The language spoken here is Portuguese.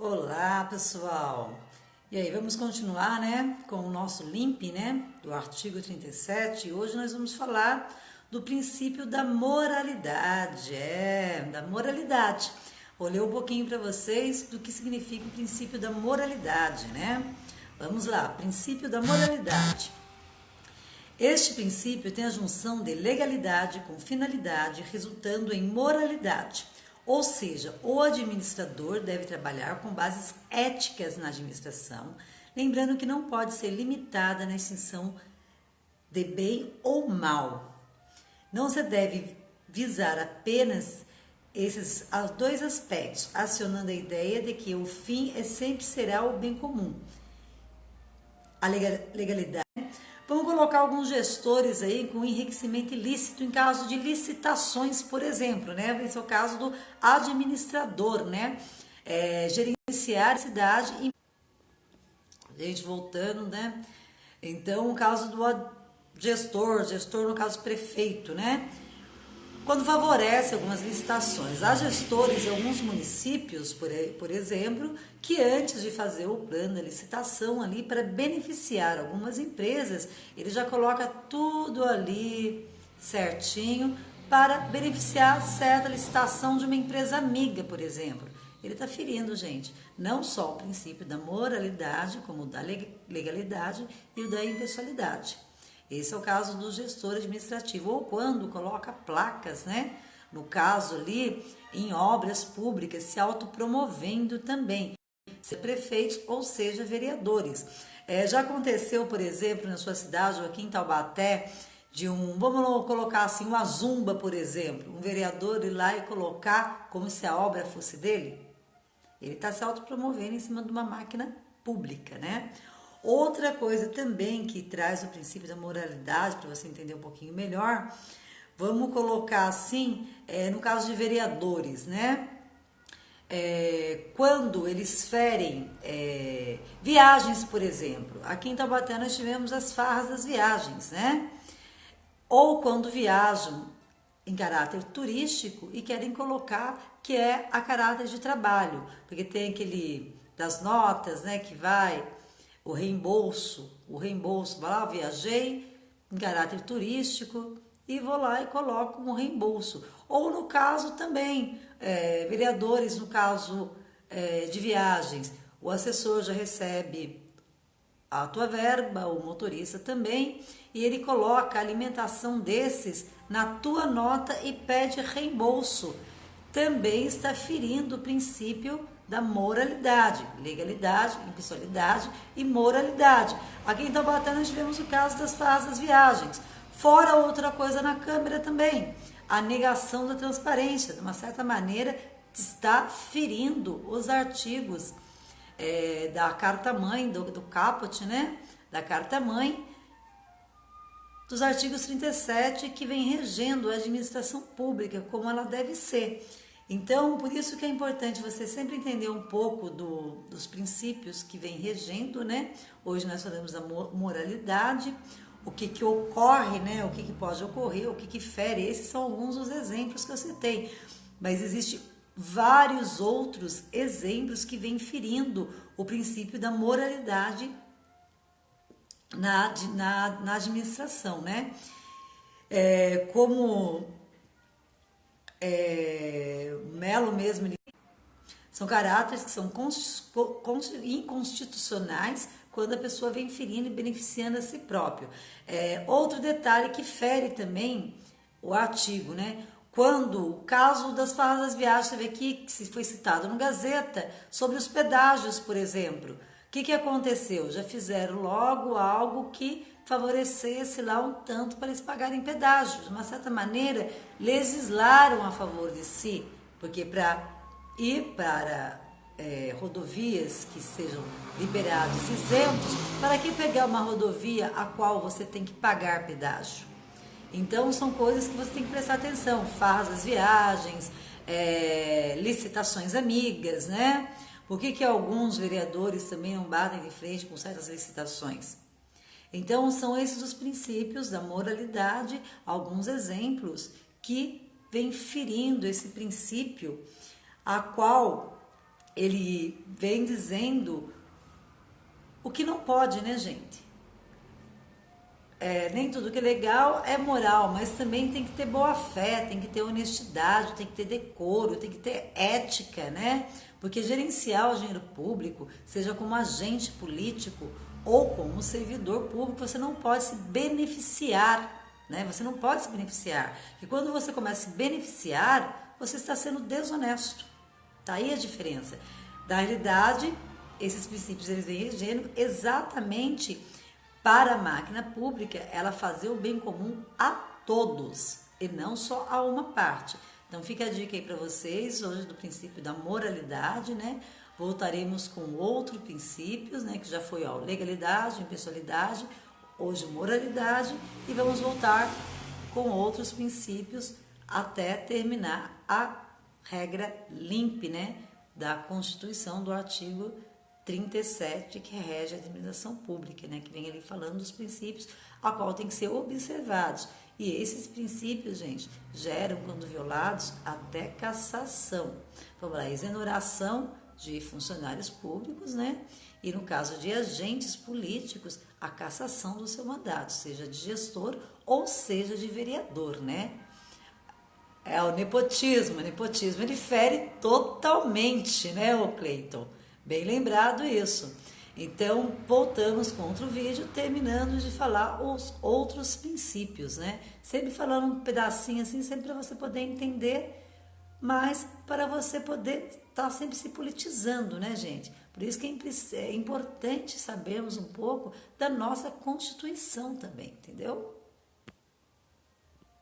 Olá, pessoal! E aí, vamos continuar, né, com o nosso LIMP, né, do artigo 37. Hoje nós vamos falar do princípio da moralidade, da moralidade. Vou ler um pouquinho para vocês do que significa o princípio da moralidade, né? Vamos lá, princípio da moralidade. Este princípio tem a junção de legalidade com finalidade, resultando em moralidade. Ou seja, o administrador deve trabalhar com bases éticas na administração, lembrando que não pode ser limitada na extinção de bem ou mal. Não se deve visar apenas esses dois aspectos, acionando a ideia de que o fim sempre será o bem comum. A legalidade. Vamos colocar alguns gestores aí com enriquecimento ilícito em caso de licitações, por exemplo, né? Esse é o caso do administrador, né? Gerenciar a cidade. Gente, voltando, né? Então, o caso do gestor no caso prefeito, né? Quando favorece algumas licitações. Há gestores em alguns municípios, por exemplo, que antes de fazer o plano da licitação ali para beneficiar algumas empresas, ele já coloca tudo ali certinho para beneficiar certa licitação de uma empresa amiga, por exemplo. Ele está ferindo, gente, não só o princípio da moralidade, como o da legalidade e o da impessoalidade. Esse é o caso do gestor administrativo, ou quando coloca placas, né? No caso ali, em obras públicas, se autopromovendo também, seja prefeitos ou seja vereadores. Já aconteceu, por exemplo, na sua cidade, ou aqui em Taubaté, vamos colocar assim, uma zumba, por exemplo, um vereador ir lá e colocar como se a obra fosse dele? Ele está se autopromovendo em cima de uma máquina pública, né? Outra coisa também que traz o princípio da moralidade, para você entender um pouquinho melhor, vamos colocar assim, no caso de vereadores, né? Quando eles ferem viagens, por exemplo, aqui em Taubaté nós tivemos as farras das viagens, né? Ou quando viajam em caráter turístico e querem colocar que é a caráter de trabalho, porque tem aquele das notas, né, que vai o reembolso, vai lá, eu viajei em caráter turístico e vou lá e coloco um reembolso. Ou no caso também, vereadores, no caso de viagens, o assessor já recebe a tua verba, o motorista também, e ele coloca a alimentação desses na tua nota e pede reembolso. Também está ferindo o princípio da moralidade, legalidade, impessoalidade e moralidade. Aqui em Taubaté nós tivemos o caso das farras das viagens. Fora outra coisa na Câmara também, a negação da transparência, de uma certa maneira, está ferindo os artigos da carta-mãe, do caput, né? Da carta-mãe, dos artigos 37, que vem regendo a administração pública, como ela deve ser. Então, por isso que é importante você sempre entender um pouco dos princípios que vem regendo, né? Hoje nós falamos da moralidade, o que ocorre, né? O que pode ocorrer, o que fere. Esses são alguns dos exemplos que eu citei. Mas existe vários outros exemplos que vêm ferindo o princípio da moralidade na administração, né? Como Melo mesmo, são caráteres que são inconstitucionais quando a pessoa vem ferindo e beneficiando a si próprio. Outro detalhe que fere também o artigo, né? Quando o caso das farras das viagens, você vê aqui que foi citado no Gazeta, sobre os pedágios, por exemplo. O que aconteceu? Já fizeram logo algo que favorecesse lá um tanto para eles pagarem pedágio. De uma certa maneira, legislaram a favor de si, porque para ir para rodovias que sejam liberados isentos, para que pegar uma rodovia a qual você tem que pagar pedágio? Então, são coisas que você tem que prestar atenção, farras das viagens, licitações amigas, né? Por que alguns vereadores também não batem de frente com certas licitações? Então, são esses os princípios da moralidade, alguns exemplos que vêm ferindo esse princípio, a qual ele vem dizendo o que não pode, né, gente? Nem tudo que é legal é moral, mas também tem que ter boa fé, tem que ter honestidade, tem que ter decoro, tem que ter ética, né? Porque gerenciar o dinheiro público, seja como agente político ou como servidor público, você não pode se beneficiar, né? Você não pode se beneficiar. E quando você começa a se beneficiar, você está sendo desonesto. Tá aí a diferença. Na realidade, esses princípios eles vêm regendo exatamente para a máquina pública, ela fazer o bem comum a todos e não só a uma parte. Então fica a dica aí para vocês, hoje do princípio da moralidade, né? Voltaremos com outros princípios, né? Que já foi, ó, legalidade, impessoalidade, hoje moralidade, e vamos voltar com outros princípios até terminar a regra LIMP, né? Da Constituição, do artigo 37, que rege a administração pública, né, que vem ali falando dos princípios a qual tem que ser observados. E esses princípios, gente, geram, quando violados, até cassação. Vamos lá, exoneração de funcionários públicos, né? E no caso de agentes políticos, a cassação do seu mandato, seja de gestor ou seja de vereador, né? É o nepotismo ele fere totalmente, né, o Cleiton? Bem lembrado isso. Então, voltamos com outro vídeo, terminando de falar os outros princípios, né? Sempre falando um pedacinho assim, sempre para você poder entender, mas para você poder estar sempre se politizando, né, gente? Por isso que é importante sabermos um pouco da nossa Constituição também, entendeu?